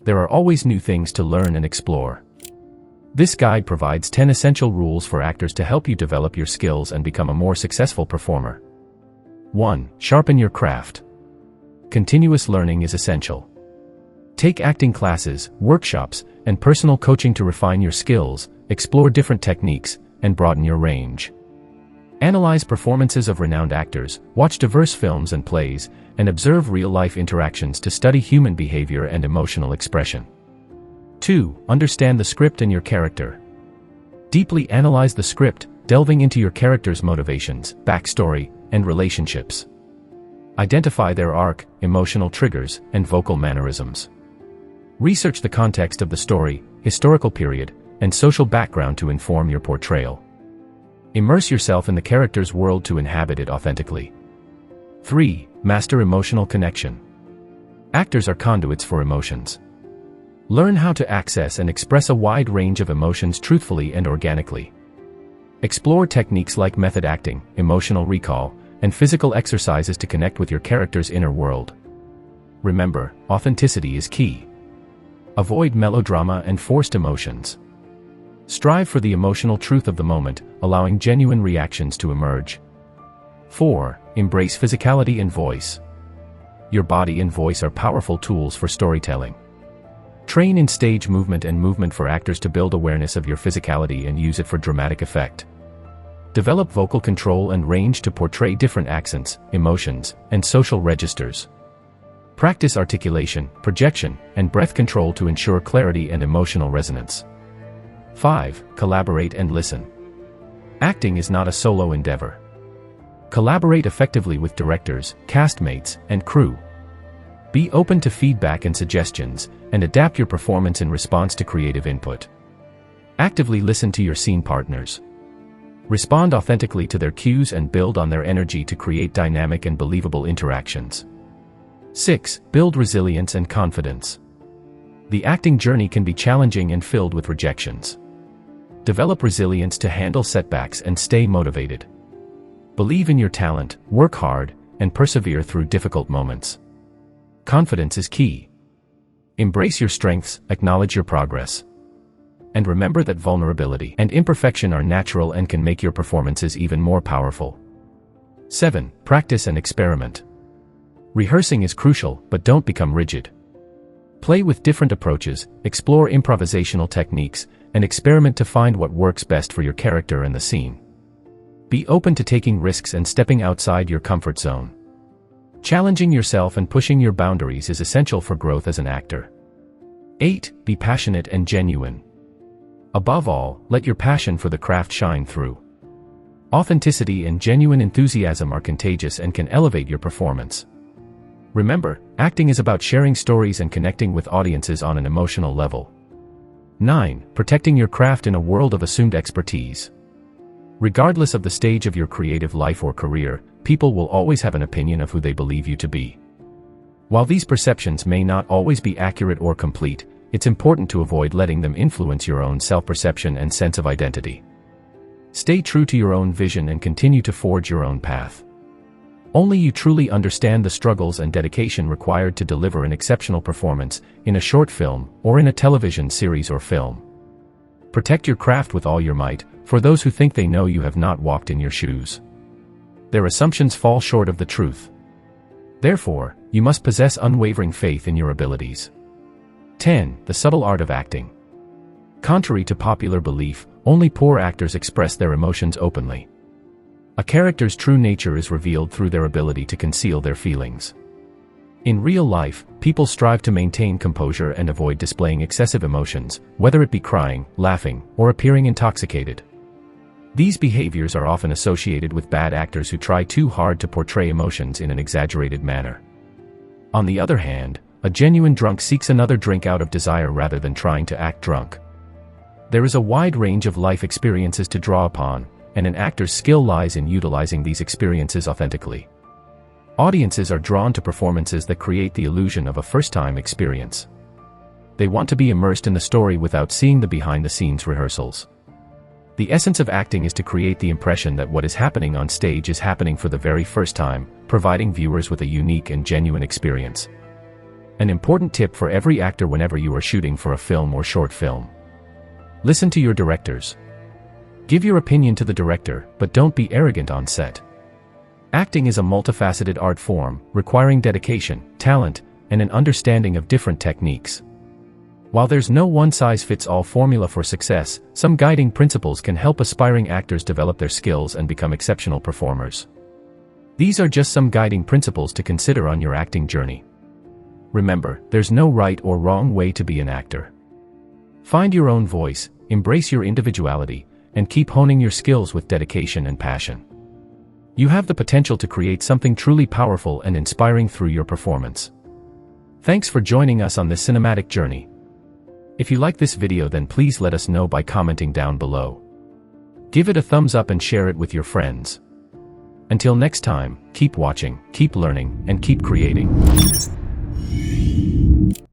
There are always new things to learn and explore. This guide provides 10 essential rules for actors to help you develop your skills and become a more successful performer. 1. Sharpen your craft. Continuous learning is essential. Take acting classes, workshops, and personal coaching to refine your skills, explore different techniques, and broaden your range. Analyze performances of renowned actors, watch diverse films and plays, and observe real-life interactions to study human behavior and emotional expression. 2. Understand the script and your character. Deeply analyze the script, delving into your character's motivations, backstory, and relationships. Identify their arc, emotional triggers, and vocal mannerisms. Research the context of the story, historical period, and social background to inform your portrayal. Immerse yourself in the character's world to inhabit it authentically. 3. Master emotional connection. Actors are conduits for emotions. Learn how to access and express a wide range of emotions truthfully and organically. Explore techniques like method acting, emotional recall, and physical exercises to connect with your character's inner world. Remember, authenticity is key. Avoid melodrama and forced emotions. Strive for the emotional truth of the moment, allowing genuine reactions to emerge. 4. Embrace physicality and voice. Your body and voice are powerful tools for storytelling. Train in stage movement and movement for actors to build awareness of your physicality and use it for dramatic effect. Develop vocal control and range to portray different accents, emotions, and social registers. Practice articulation, projection, and breath control to ensure clarity and emotional resonance. 5. Collaborate and listen. Acting is not a solo endeavor. Collaborate effectively with directors, castmates, and crew. Be open to feedback and suggestions, and adapt your performance in response to creative input. Actively listen to your scene partners. Respond authentically to their cues and build on their energy to create dynamic and believable interactions. 6. Build resilience and confidence. The acting journey can be challenging and filled with rejections. Develop resilience to handle setbacks and stay motivated. Believe in your talent, work hard, and persevere through difficult moments. Confidence is key. Embrace your strengths, acknowledge your progress. And remember that vulnerability and imperfection are natural and can make your performances even more powerful. 7. Practice and experiment. Rehearsing is crucial, but don't become rigid. Play with different approaches, explore improvisational techniques, and experiment to find what works best for your character and the scene. Be open to taking risks and stepping outside your comfort zone. Challenging yourself and pushing your boundaries is essential for growth as an actor. 8. Be passionate and genuine. Above all, let your passion for the craft shine through. Authenticity and genuine enthusiasm are contagious and can elevate your performance. Remember, acting is about sharing stories and connecting with audiences on an emotional level. 9. Protecting your craft in a world of assumed expertise. Regardless of the stage of your creative life or career, people will always have an opinion of who they believe you to be. While these perceptions may not always be accurate or complete, it's important to avoid letting them influence your own self-perception and sense of identity. Stay true to your own vision and continue to forge your own path. Only you truly understand the struggles and dedication required to deliver an exceptional performance, in a short film, or in a television series or film. Protect your craft with all your might, for those who think they know you have not walked in your shoes. Their assumptions fall short of the truth. Therefore, you must possess unwavering faith in your abilities. 10. The subtle art of acting. Contrary to popular belief, only poor actors express their emotions openly. A character's true nature is revealed through their ability to conceal their feelings. In real life, people strive to maintain composure and avoid displaying excessive emotions, whether it be crying, laughing, or appearing intoxicated. These behaviors are often associated with bad actors who try too hard to portray emotions in an exaggerated manner. On the other hand, a genuine drunk seeks another drink out of desire rather than trying to act drunk. There is a wide range of life experiences to draw upon, and an actor's skill lies in utilizing these experiences authentically. Audiences are drawn to performances that create the illusion of a first-time experience. They want to be immersed in the story without seeing the behind-the-scenes rehearsals. The essence of acting is to create the impression that what is happening on stage is happening for the very first time, providing viewers with a unique and genuine experience. An important tip for every actor whenever you are shooting for a film or short film. Listen to your directors. Give your opinion to the director, but don't be arrogant on set. Acting is a multifaceted art form, requiring dedication, talent, and an understanding of different techniques. While there's no one-size-fits-all formula for success, some guiding principles can help aspiring actors develop their skills and become exceptional performers. These are just some guiding principles to consider on your acting journey. Remember, there's no right or wrong way to be an actor. Find your own voice, embrace your individuality, and keep honing your skills with dedication and passion. You have the potential to create something truly powerful and inspiring through your performance. Thanks for joining us on this cinematic journey. If you like this video, then please let us know by commenting down below. Give it a thumbs up and share it with your friends. Until next time, keep watching, keep learning, and keep creating.